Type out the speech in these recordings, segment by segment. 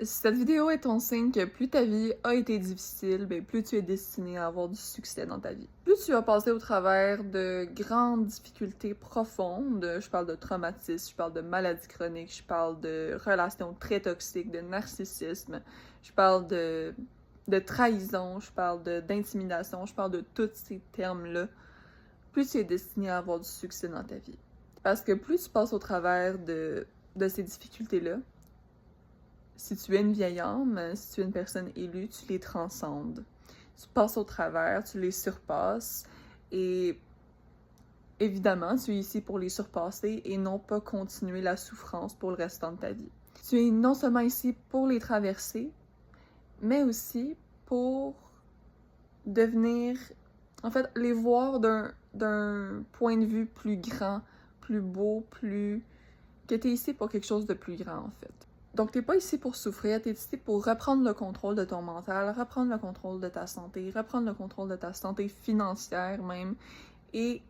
Si cette vidéo est ton signe que plus ta vie a été difficile, ben plus tu es destiné à avoir du succès dans ta vie. Plus tu vas passer au travers de grandes difficultés profondes, je parle de traumatisme, je parle de maladies chroniques, je parle de relations très toxiques, de narcissisme, je parle de trahison, je parle d'intimidation, je parle de tous ces termes-là, plus tu es destiné à avoir du succès dans ta vie. Parce que plus tu passes au travers de ces difficultés-là, si tu es une vieille âme, si tu es une personne élue, tu les transcendes. Tu passes au travers, tu les surpasses et évidemment, tu es ici pour les surpasser et non pas continuer la souffrance pour le restant de ta vie. Tu es non seulement ici pour les traverser, mais aussi pour devenir, en fait, les voir d'un point de vue plus grand, plus beau, que tu es ici pour quelque chose de plus grand, en fait. Donc, t'es pas ici pour souffrir, t'es ici pour reprendre le contrôle de ton mental, reprendre le contrôle de ta santé, reprendre le contrôle de ta santé financière même, et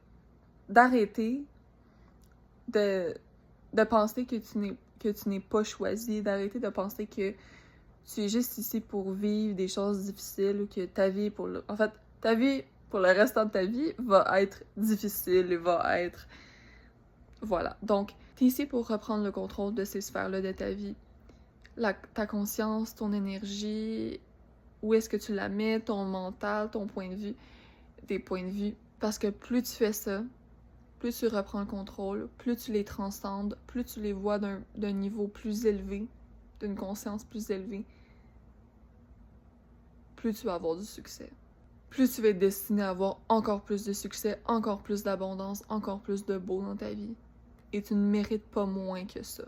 d'arrêter de penser que tu n'es pas choisi, d'arrêter de penser que tu es juste ici pour vivre des choses difficiles ou que ta vie ta vie pour le restant de ta vie va être difficile et va être... Voilà. Donc, t'es ici pour reprendre le contrôle de ces sphères-là de ta vie. Ta conscience, ton énergie, où est-ce que tu la mets, ton mental, ton point de vue, tes points de vue. Parce que plus tu fais ça, plus tu reprends le contrôle, plus tu les transcendes, plus tu les vois d'un niveau plus élevé, d'une conscience plus élevée, plus tu vas avoir du succès. Plus tu vas être destiné à avoir encore plus de succès, encore plus d'abondance, encore plus de beau dans ta vie. Et tu ne mérites pas moins que ça.